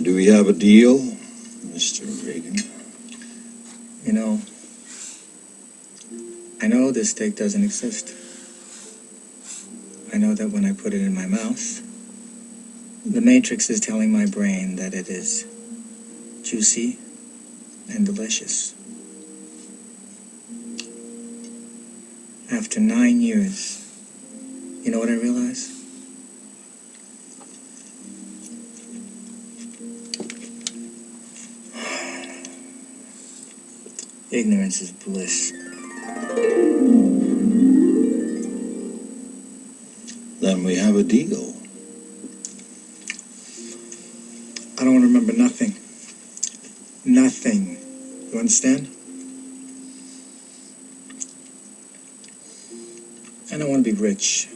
Do we have a deal, Mr. Reagan? You know, I know this steak doesn't exist. I know that when I put it in my mouth, the Matrix is telling my brain that it is juicy and delicious. After 9 years, you know what I realized? Ignorance is bliss. Then we have a deal. I don't want to remember nothing. Nothing. You understand? I don't want to be rich.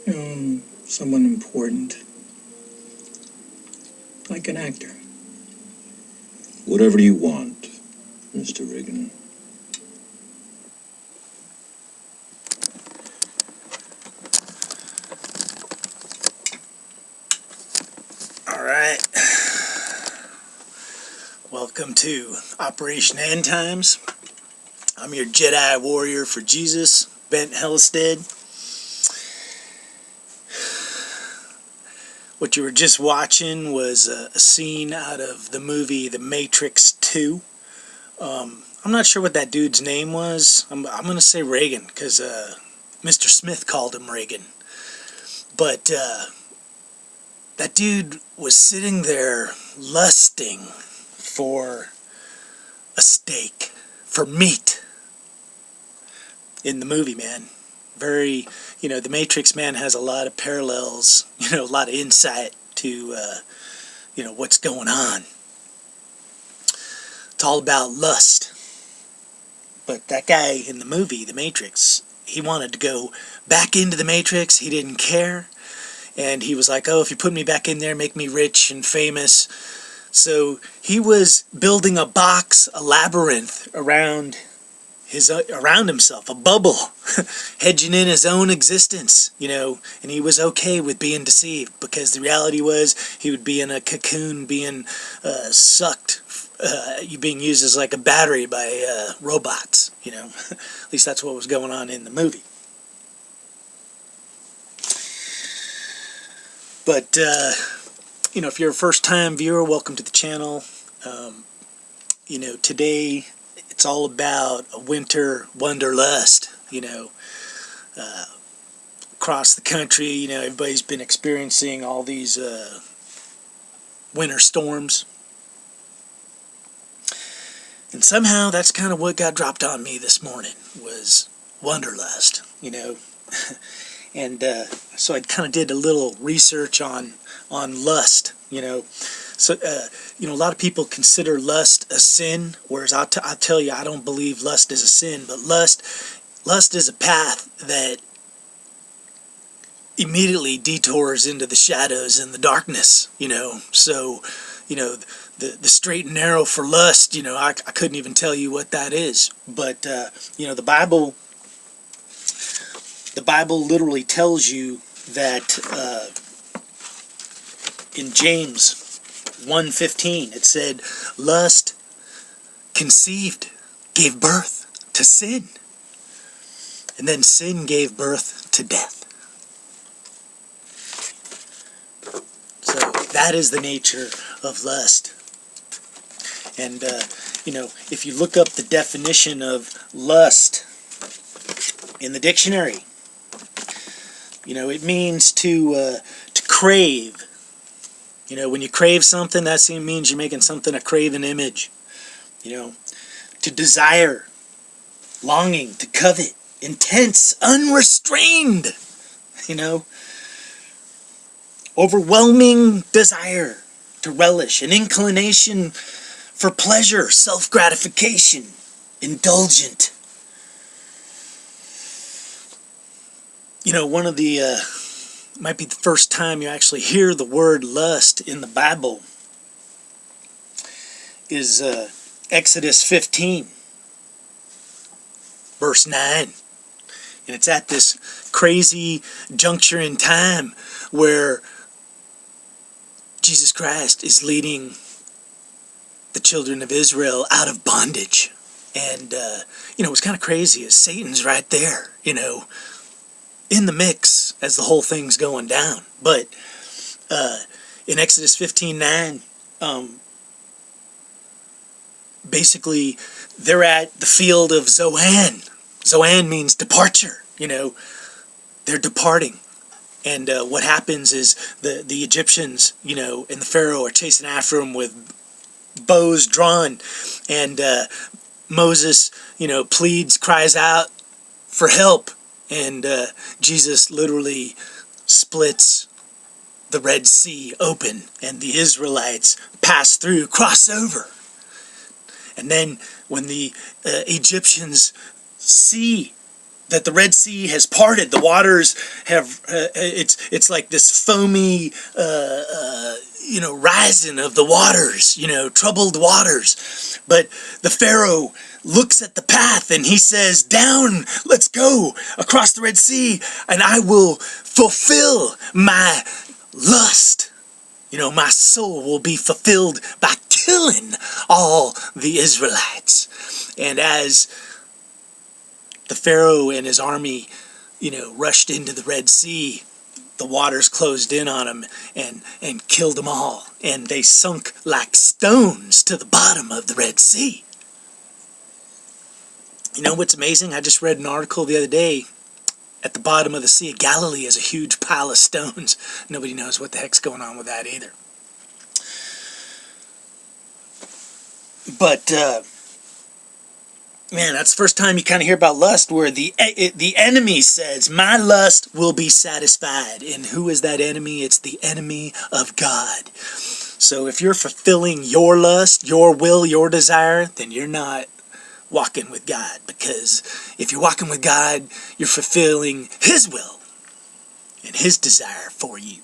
You know, someone important. Like an actor. Whatever you want, Mr. Reagan. Alright. Welcome to Operation End Times. I'm your Jedi warrior for Jesus, Bent Hellstead. What you were just watching was a scene out of the movie The Matrix 2. I'm not sure what that dude's name was. I'm going to say Reagan, because Mr. Smith called him Reagan. But that dude was sitting there lusting for a steak, for meat, in the movie, man. Very, you know, the Matrix, man, has a lot of parallels, you know, a lot of insight to, you know, what's going on. It's all about lust. But that guy in the movie, The Matrix, he wanted to go back into the Matrix. He didn't care. And he was like, oh, if you put me back in there, make me rich and famous. So he was building a box, a labyrinth around himself, a bubble, hedging in his own existence, you know, and he was okay with being deceived, because the reality was he would be in a cocoon, being sucked, being used as like a battery by robots, you know. At least that's what was going on in the movie. But, you know, if you're a first-time viewer, welcome to the channel. You know, today it's all about a winter wanderlust, you know. Across the country, you know, everybody's been experiencing all these winter storms. And somehow that's kind of what got dropped on me this morning, was wanderlust, you know. And so I kind of did a little research on lust, you know. So, you know, a lot of people consider lust a sin, whereas I'll tell you, I don't believe lust is a sin. But lust is a path that immediately detours into the shadows and the darkness, you know. So, you know, the straight and narrow for lust, you know, I couldn't even tell you what that is. But, you know, the Bible literally tells you that in James 1:15, it said, lust conceived, gave birth to sin. And then sin gave birth to death. So that is the nature of lust. And, you know, if you look up the definition of lust in the dictionary, you know, it means to crave. You know, when you crave something, that means you're making something a graven image. You know, to desire, longing, to covet, intense, unrestrained. You know, overwhelming desire, to relish, an inclination for pleasure, self-gratification, indulgent. You know, one of the, might be the first time you actually hear the word lust in the Bible is Exodus 15, verse 9. And it's at this crazy juncture in time where Jesus Christ is leading the children of Israel out of bondage. And, what's kind of crazy is Satan's right there, in the mix as the whole thing's going down. But in Exodus 15:9, basically they're at the field of Zoan. Zoan means departure, they're departing. And what happens is the Egyptians, and the Pharaoh are chasing after them with bows drawn. And Moses, pleads, cries out for help. And Jesus literally splits the Red Sea open. And the Israelites pass through, cross over. And then when the Egyptians see that the Red Sea has parted, the waters have, it's like this foamy, rising of the waters, troubled waters. But the Pharaoh looks at the path and he says, down, let's go across the Red Sea, and I will fulfill my lust. My soul will be fulfilled by killing all the Israelites. And as the Pharaoh and his army, rushed into the Red Sea, the waters closed in on them and killed them all. And they sunk like stones to the bottom of the Red Sea. You know what's amazing? I just read an article the other day. At the bottom of the Sea of Galilee is a huge pile of stones. Nobody knows what the heck's going on with that either. But, man, that's the first time you kind of hear about lust, where the enemy says, my lust will be satisfied. And who is that enemy? It's the enemy of God. So if you're fulfilling your lust, your will, your desire, then you're not walking with God. Because if you're walking with God, you're fulfilling His will and His desire for you.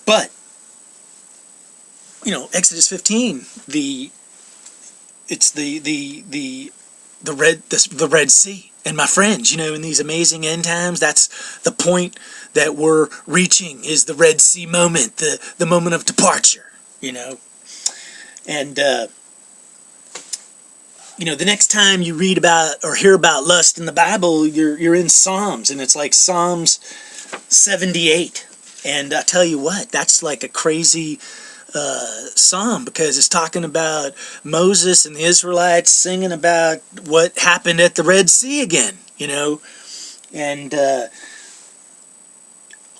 But, Exodus 15, it's the Red Sea. And my friends, in these amazing end times, that's the point that we're reaching, is the Red Sea moment, the moment of departure, And, the next time you read about or hear about lust in the Bible, you're in Psalms, and it's like Psalms 78. And I tell you what, that's like a crazy psalm, because it's talking about Moses and the Israelites singing about what happened at the Red Sea again, and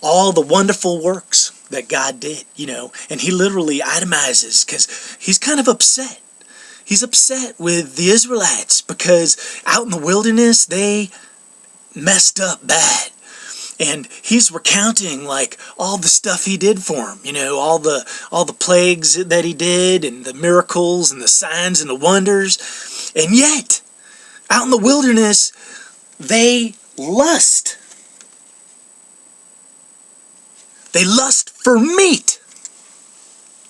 all the wonderful works that God did, and He literally itemizes, because He's kind of upset. He's upset with the Israelites because out in the wilderness they messed up bad. And He's recounting like all the stuff He did for them, all the plagues that He did, and the miracles and the signs and the wonders. And yet, out in the wilderness, they lust. They lust for meat,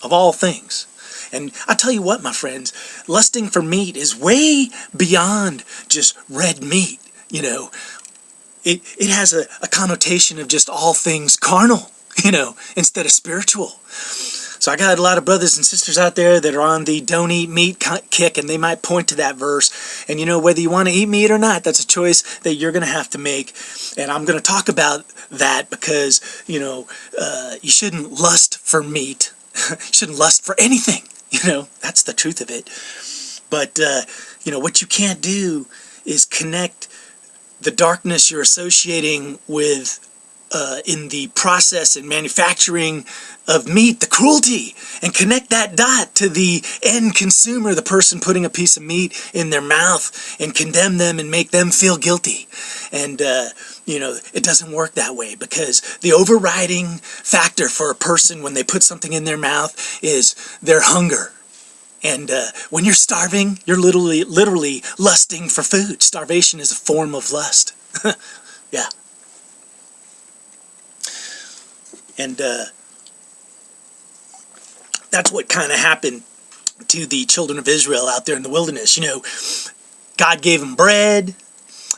of all things. And I tell you what, my friends, lusting for meat is way beyond just red meat, It has a connotation of just all things carnal, instead of spiritual. So I got a lot of brothers and sisters out there that are on the don't eat meat kick, and they might point to that verse. And whether you want to eat meat or not, that's a choice that you're going to have to make. And I'm going to talk about that because, you shouldn't lust for meat. You shouldn't lust for anything, That's the truth of it. But, what you can't do is connect the darkness you're associating with in the process and manufacturing of meat, the cruelty, and connect that dot to the end consumer, the person putting a piece of meat in their mouth, and condemn them and make them feel guilty. And, it doesn't work that way, because the overriding factor for a person when they put something in their mouth is their hunger. And when you're starving, you're literally lusting for food. Starvation is a form of lust. Yeah. And that's what kind of happened to the children of Israel out there in the wilderness. God gave them bread,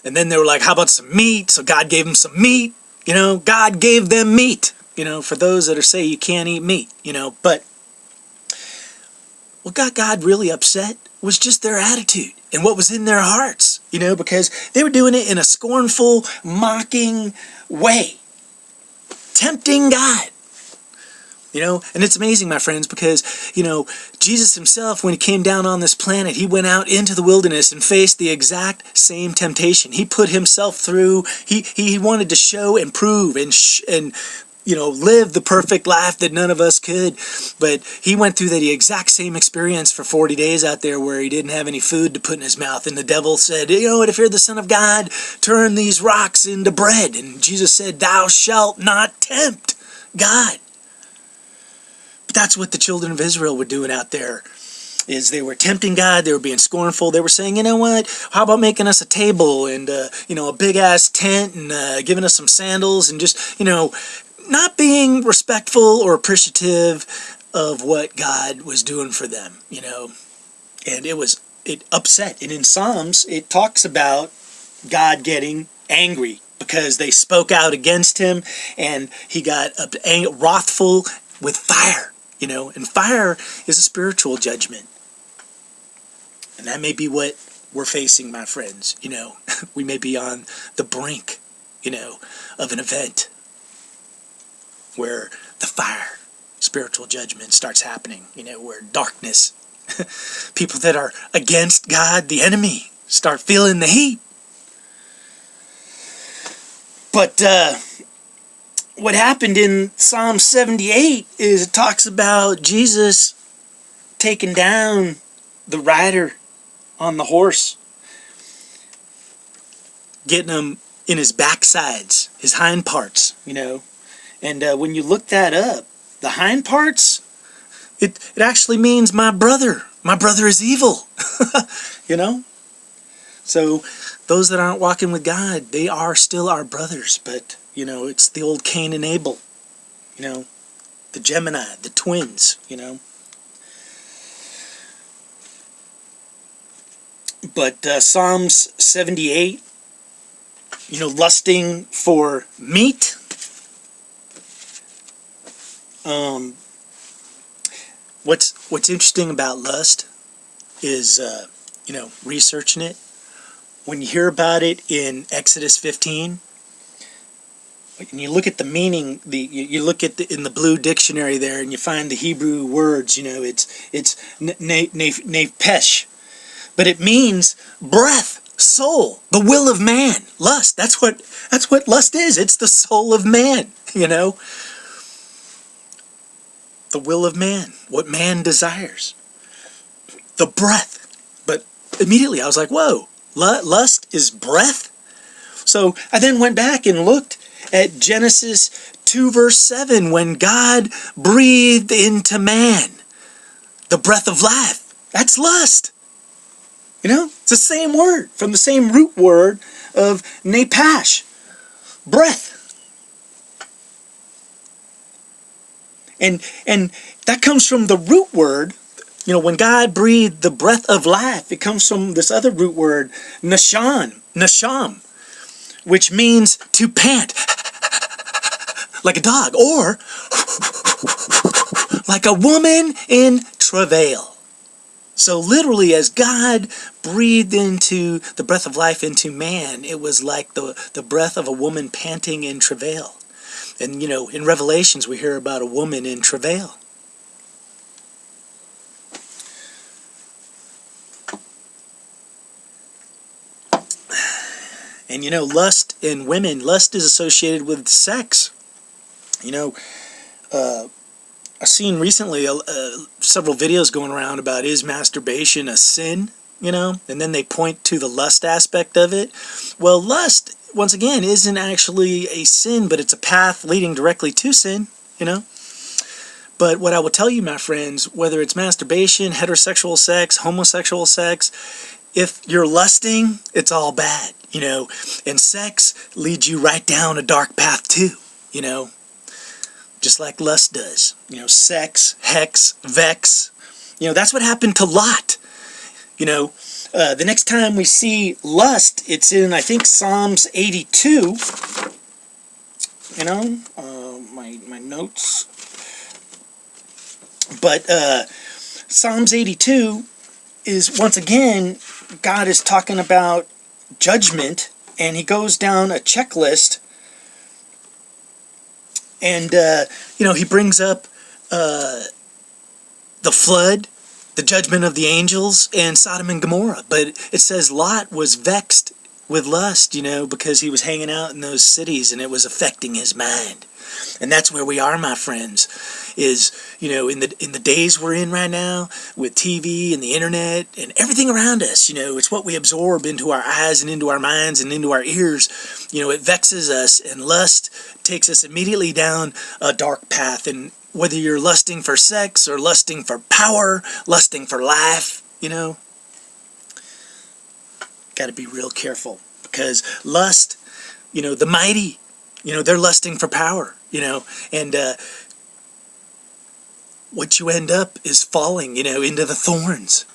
and then they were like, how about some meat? So God gave them some meat, You know, God gave them meat. You know, for those that are say you can't eat meat, you know, but what got God really upset was just their attitude and what was in their hearts, you know, because they were doing it in a scornful, mocking way, tempting God. You know, and it's amazing, my friends, because, you know, Jesus himself, when he came down on this planet, he went out into the wilderness and faced the exact same temptation. He put himself through, he wanted to show and prove and you know, live the perfect life that none of us could. But he went through the exact same experience for 40 days out there where he didn't have any food to put in his mouth. And the devil said, you know what, if you're the Son of God, turn these rocks into bread. And Jesus said, thou shalt not tempt God. But that's what the children of Israel were doing out there. Is they were tempting God, they were being scornful, they were saying, you know what, how about making us a table and, you know, a big-ass tent and giving us some sandals and just, you know, not being respectful or appreciative of what God was doing for them, you know. And it upset. And in Psalms, it talks about God getting angry because they spoke out against him and he got wrathful with fire, you know. And fire is a spiritual judgment. And that may be what we're facing, my friends, you know. We may be on the brink, you know, of an event where the fire, spiritual judgment starts happening, you know, where darkness, people that are against God, the enemy, start feeling the heat. But what happened in Psalm 78 is it talks about Jesus taking down the rider on the horse, getting him in his backsides, his hind parts, you know. And when you look that up, the hind parts, it actually means my brother. My brother is evil, you know. So those that aren't walking with God, they are still our brothers. But, you know, it's the old Cain and Abel, you know, the Gemini, the twins, you know. But Psalms 78, you know, lusting for meat. What's interesting about lust is, you know, researching it. When you hear about it in Exodus 15, and you look at the meaning, you look at in the blue dictionary there, and you find the Hebrew words. You know, it's nefesh, but it means breath, soul, the will of man, lust. That's what lust is. It's the soul of man. You know. The will of man, what man desires, the breath. But immediately I was like, whoa, lust is breath? So I then went back and looked at Genesis 2 verse 7 when God breathed into man the breath of life. That's lust. You know, it's the same word from the same root word of nepash, breath. And that comes from the root word, you know, when God breathed the breath of life, it comes from this other root word, nasham, which means to pant, like a dog, or like a woman in travail. So literally, as God breathed into the breath of life into man, it was like the breath of a woman panting in travail. And, you know, in Revelations, we hear about a woman in travail. And, you know, lust in women, lust is associated with sex. You know, I've seen recently several videos going around about, is masturbation a sin? You know, and then they point to the lust aspect of it. Well, lust, once again, isn't actually a sin, but it's a path leading directly to sin, you know. But what I will tell you, my friends, whether it's masturbation, heterosexual sex, homosexual sex, if you're lusting, it's all bad, you know. And sex leads you right down a dark path too, you know. Just like lust does. You know, sex, hex, vex. You know, that's what happened to Lot. You know, the next time we see lust, it's in, I think, Psalms 82. my notes. But Psalms 82 is, once again, God is talking about judgment, and he goes down a checklist, and he brings up the flood, the judgment of the angels, and Sodom and Gomorrah. But it says Lot was vexed with lust, because he was hanging out in those cities and it was affecting his mind. And that's where we are, my friends, is, in the days we're in right now with TV and the internet and everything around us, it's what we absorb into our eyes and into our minds and into our ears. It vexes us, and lust takes us immediately down a dark path. And whether you're lusting for sex or lusting for power, lusting for life, got to be real careful, because lust, the mighty, they're lusting for power, and what you end up is falling, into the thorns,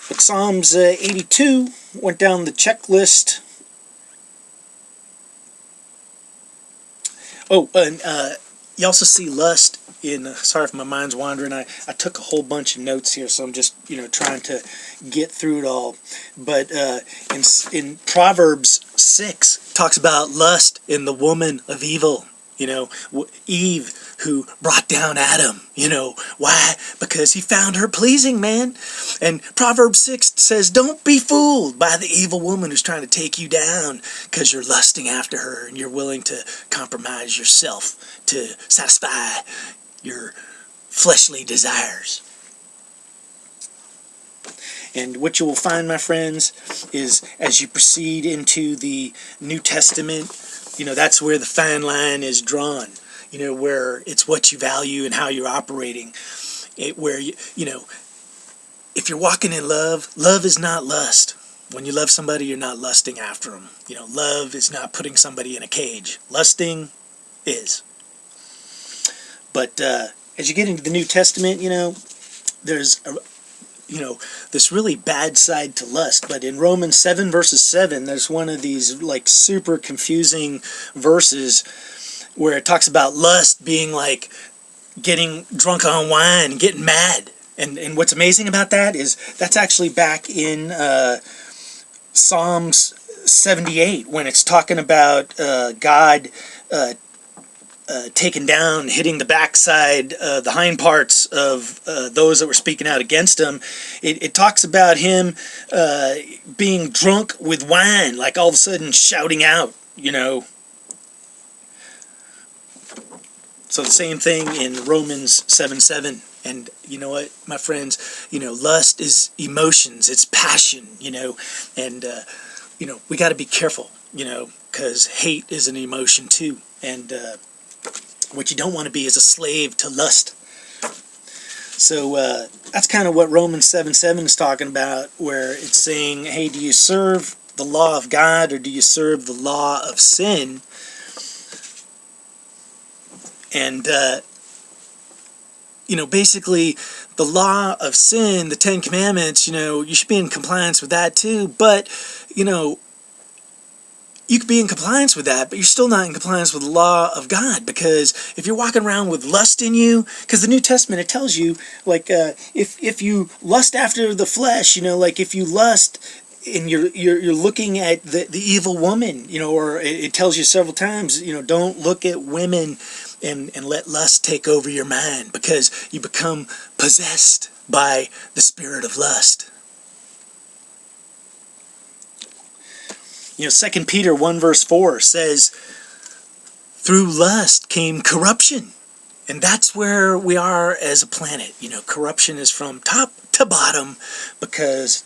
But Psalms 82 went down the checklist. Oh, and you also see lust in, sorry if my mind's wandering, I took a whole bunch of notes here, so I'm just, trying to get through it all. But in Proverbs 6, talks about lust in the woman of evil, Eve, who brought down Adam, why? Because he found her pleasing, man. And Proverbs 6 says, don't be fooled by the evil woman who's trying to take you down, because you're lusting after her and you're willing to compromise yourself to satisfy your fleshly desires. And what you will find, my friends, is as you proceed into the New Testament, that's where the fine line is drawn, where it's what you value and how you're operating. Where, if you're walking in love, love is not lust. When you love somebody, you're not lusting after them. Love is not putting somebody in a cage. Lusting is. But as you get into the New Testament, there's this really bad side to lust. But in Romans 7 verses 7, there's one of these like super confusing verses where it talks about lust being like getting drunk on wine and getting mad. And what's amazing about that is that's actually back in Psalms 78, when it's talking about God taken down, hitting the backside, the hind parts of those that were speaking out against him. It talks about him being drunk with wine, like all of a sudden shouting out, So the same thing in Romans 7:7. And you know what, my friends, lust is emotions, it's passion, and, we got to be careful, because hate is an emotion too. And what you don't want to be is a slave to lust. So that's kind of what Romans 7:7 is talking about, where it's saying, hey, do you serve the law of God or do you serve the law of sin? And, basically the law of sin, the 10 Commandments, you should be in compliance with that too. But, you could be in compliance with that, but you're still not in compliance with the law of God, because if you're walking around with lust in you, because the New Testament, it tells you, like, if you lust after the flesh, like if you lust and you're looking at the evil woman, or it tells you several times, don't look at women and let lust take over your mind, because you become possessed by the spirit of lust. 2 Peter 1 verse 4 says, through lust came corruption. And that's where we are as a planet. Corruption is from top to bottom, because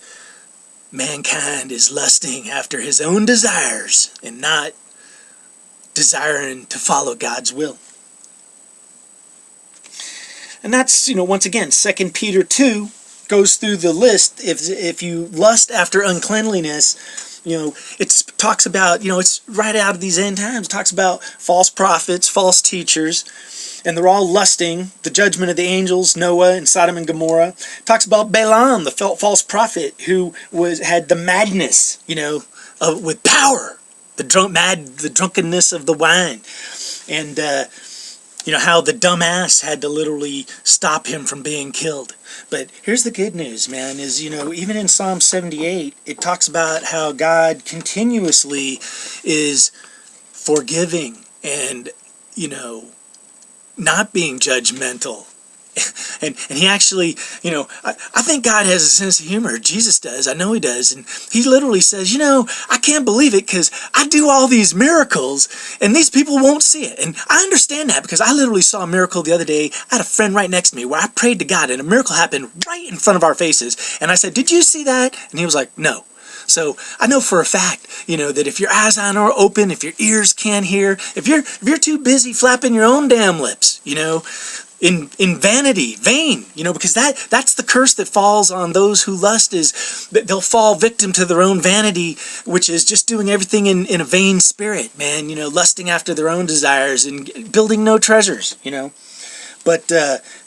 mankind is lusting after his own desires and not desiring to follow God's will. And that's, once again, 2 Peter 2 goes through the list. If you lust after uncleanliness, it talks about, it's right out of these end times. It talks about false prophets, false teachers, and they're all lusting, the judgment of the angels, Noah and Sodom and Gomorrah. It talks about Balaam, the false prophet, who had the madness, with power, the drunkenness of the wine, and how the dumbass had to literally stop him from being killed. But here's the good news, man, is, even in Psalm 78, it talks about how God continuously is forgiving and, not being judgmental. And he actually, I think God has a sense of humor. Jesus does. I know he does. And he literally says, I can't believe it because I do all these miracles and these people won't see it. And I understand that because I literally saw a miracle the other day. I had a friend right next to me where I prayed to God and a miracle happened right in front of our faces. And I said, did you see that? And he was like, no. So I know for a fact, that if your eyes aren't open, if your ears can't hear, if you're too busy flapping your own damn lips, in vanity, vain, because that's the curse that falls on those who lust, is that they'll fall victim to their own vanity, which is just doing everything in a vain spirit, man, lusting after their own desires and building no treasures, But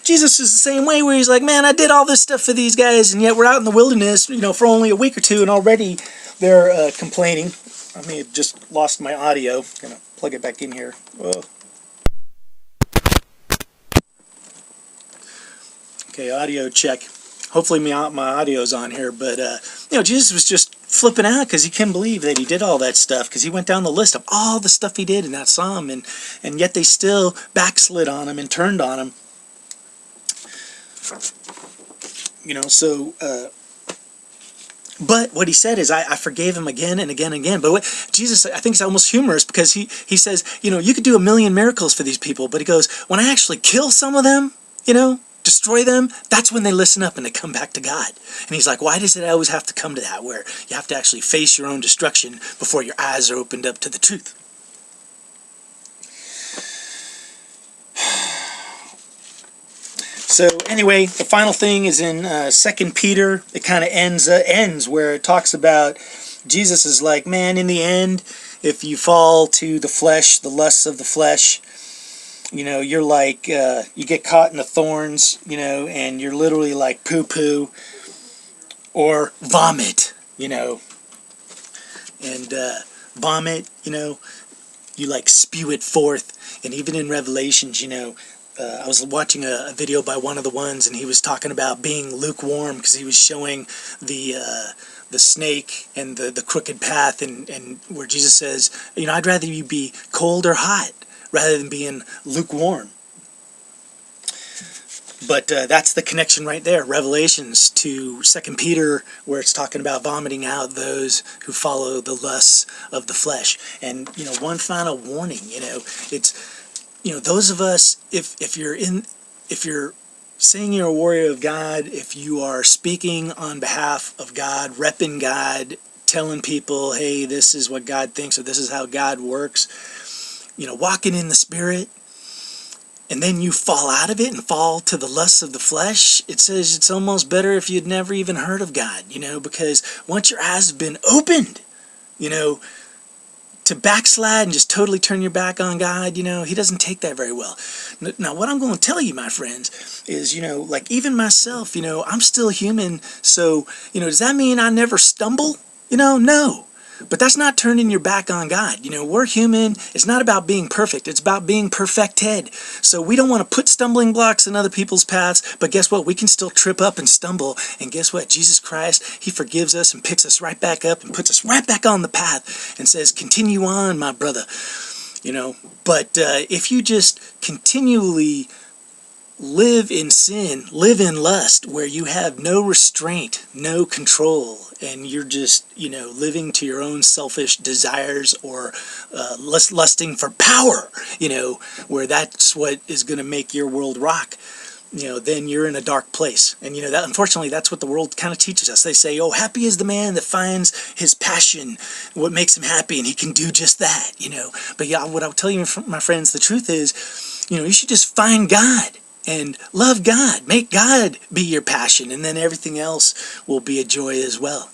Jesus is the same way, where he's like, man, I did all this stuff for these guys, and yet we're out in the wilderness, for only a week or two, and already they're complaining. I may have just lost my audio. Gonna plug it back in here. Whoa. Okay, audio check. Hopefully my audio's on here, but Jesus was just flipping out because he couldn't believe that he did all that stuff, because he went down the list of all the stuff he did in that psalm, and yet they still backslid on him and turned on him. But what he said is, I forgave him again and again and again. But what Jesus, I think, is almost humorous, because he says, you could do a million miracles for these people, but he goes, when I actually kill some of them, destroy them, that's when they listen up and they come back to God. And he's like, why does it always have to come to that, where you have to actually face your own destruction before your eyes are opened up to the truth? So anyway, the final thing is in 2 Peter. It kind of ends where it talks about Jesus is like, man, in the end, if you fall to the flesh, the lusts of the flesh, you're like, you get caught in the thorns, and you're literally like poo-poo or vomit, and vomit, you like spew it forth. And even in Revelations, I was watching a video by one of the ones, and he was talking about being lukewarm, because he was showing the snake and the crooked path, and where Jesus says, I'd rather you be cold or hot rather than being lukewarm. But that's the connection right there, Revelations to 2 Peter, where it's talking about vomiting out those who follow the lusts of the flesh. And one final warning, it's those of us, if you're saying you're a warrior of God, if you are speaking on behalf of God, repping God, telling people, hey, this is what God thinks, or this is how God works, walking in the Spirit, and then you fall out of it and fall to the lusts of the flesh, it says it's almost better if you'd never even heard of God, because once your eyes have been opened, to backslide and just totally turn your back on God, he doesn't take that very well. Now, what I'm going to tell you, my friends, is, like even myself, I'm still human, so, does that mean I never stumble? No. But that's not turning your back on God. We're human. It's not about being perfect. It's about being perfected. So we don't want to put stumbling blocks in other people's paths, but guess what? We can still trip up and stumble. And guess what? Jesus Christ, he forgives us and picks us right back up and puts us right back on the path and says, continue on, my brother. But if you just continually live in sin, live in lust, where you have no restraint, no control, and you're just, living to your own selfish desires, or lusting for power, where that's what is going to make your world rock, then you're in a dark place. And, that unfortunately, that's what the world kind of teaches us. They say, oh, happy is the man that finds his passion, what makes him happy, and he can do just that, But yeah, what I'll tell you, my friends, the truth is, you should just find God. And love God. Make God be your passion, and then everything else will be a joy as well.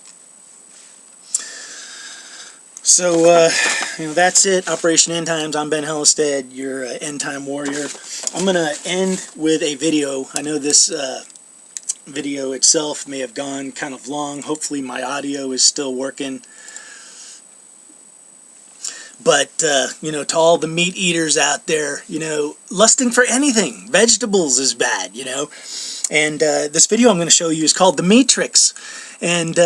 So, that's it. Operation End Times. I'm Ben Hellestead, your End Time Warrior. I'm going to end with a video. I know this video itself may have gone kind of long. Hopefully my audio is still working. But, to all the meat eaters out there, lusting for anything, vegetables is bad, And this video I'm going to show you is called The Meatrix. And,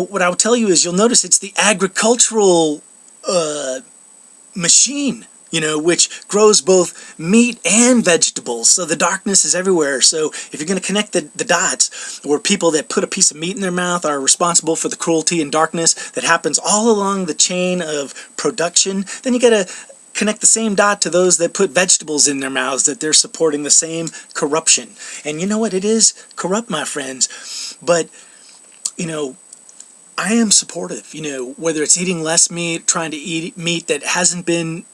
what I will tell you is you'll notice it's the agricultural machine, which grows both meat and vegetables. So the darkness is everywhere. So if you're going to connect the dots, where people that put a piece of meat in their mouth are responsible for the cruelty and darkness that happens all along the chain of production, then you got to connect the same dot to those that put vegetables in their mouths, that they're supporting the same corruption. And you know what? It is corrupt, my friends. But, I am supportive, whether it's eating less meat, trying to eat meat that hasn't been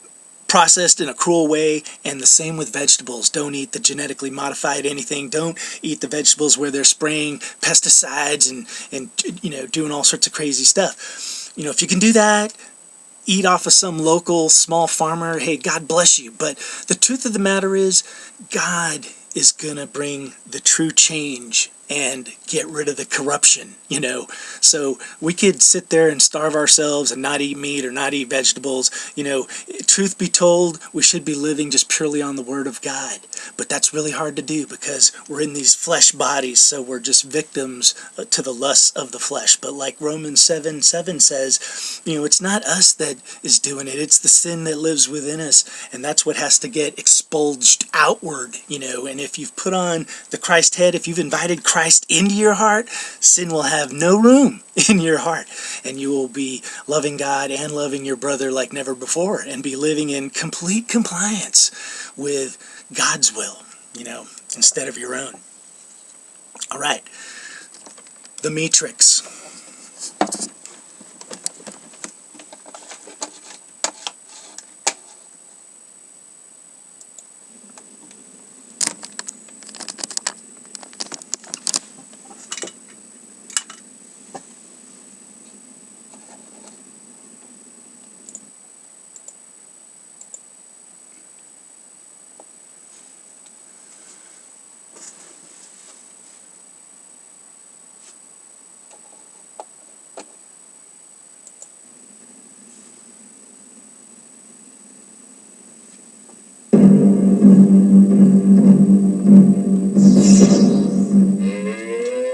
processed in a cruel way, and the same with vegetables. Don't eat the genetically modified anything. Don't eat the vegetables where they're spraying pesticides and doing all sorts of crazy stuff. If you can do that, eat off of some local small farmer, hey, God bless you. But the truth of the matter is, God is gonna bring the true change and get rid of the corruption, So we could sit there and starve ourselves and not eat meat or not eat vegetables. Truth be told, we should be living just purely on the Word of God. But that's really hard to do because we're in these flesh bodies, so we're just victims to the lusts of the flesh. But like Romans 7:7 says, it's not us that is doing it, it's the sin that lives within us, and that's what has to get expulged outward, And if you've put on the Christ head, if you've invited Christ into your heart, sin will have no room in your heart, and you will be loving God and loving your brother like never before, and be living in complete compliance with God's will, instead of your own. All right, the Meatrix.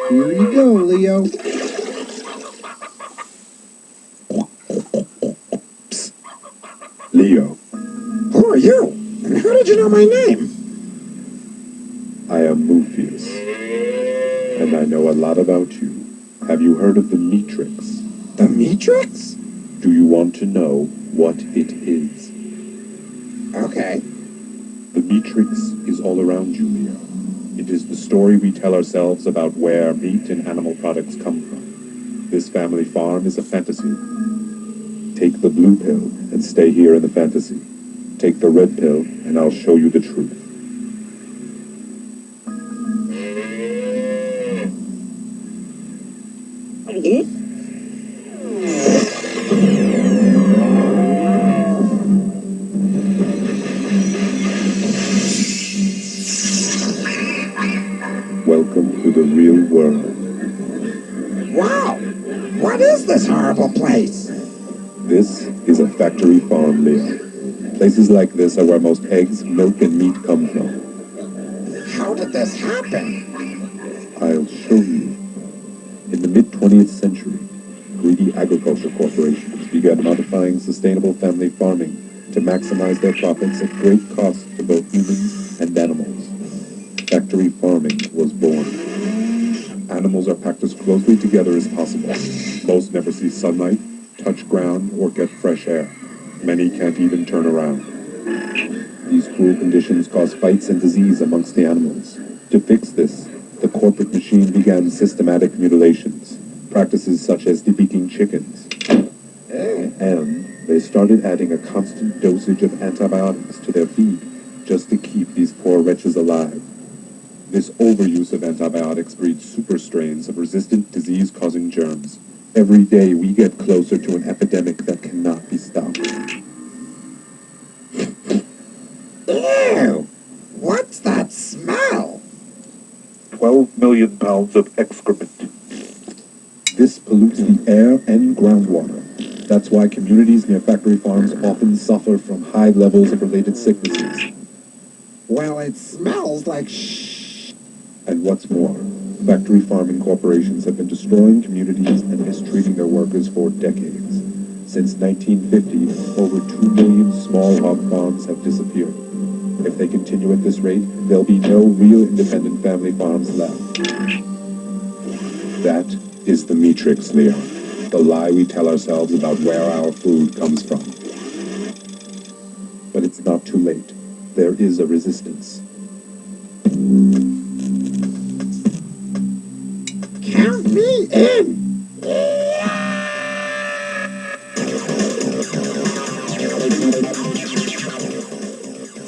Here you go, Leo. Psst. Leo. Who are you? And how did you know my name? I am Morpheus, and I know a lot about you. Have you heard of the Meatrix? The Meatrix? Do you want to know what it is? Okay. The Meatrix is all around you, Leo. It is the story we tell ourselves about where meat and animal products come from. This family farm is a fantasy. Take the blue pill and stay here in the fantasy. Take the red pill and I'll show you the truth. Welcome to the real world. Wow! What is this horrible place? This is a factory farm, Leo. Places like this are where most eggs, milk, and meat come from. How did this happen? I'll show you. In the mid-20th century, greedy agriculture corporations began modifying sustainable family farming to maximize their profits at great cost to both humans and animals. Factory farming was born. Animals are packed as closely together as possible. Most never see sunlight, touch ground, or get fresh air. Many can't even turn around. These cruel conditions cause fights and disease amongst the animals. To fix this, the corporate machine began systematic mutilations, practices such as debeaking chickens. And they started adding a constant dosage of antibiotics to their feed just to keep these poor wretches alive. This overuse of antibiotics breeds super strains of resistant disease-causing germs. Every day we get closer to an epidemic that cannot be stopped. Ew! What's that smell? 12 million pounds of excrement. This pollutes the air and groundwater. That's why communities near factory farms often suffer from high levels of related sicknesses. Well, it smells like shh. And what's more, factory farming corporations have been destroying communities and mistreating their workers for decades. Since 1950, over 2 million small hog farms have disappeared. If they continue at this rate, there'll be no real independent family farms left. That is the Meatrix, Leon. The lie we tell ourselves about where our food comes from. But it's not too late. There is a resistance. Count me in!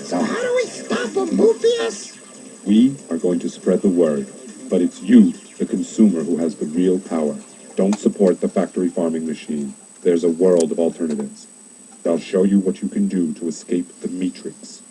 So how do we stop him, Morpheus? We are going to spread the word, but it's you, the consumer, who has the real power. Don't support the factory farming machine. There's a world of alternatives. I'll show you what you can do to escape the Meatrix.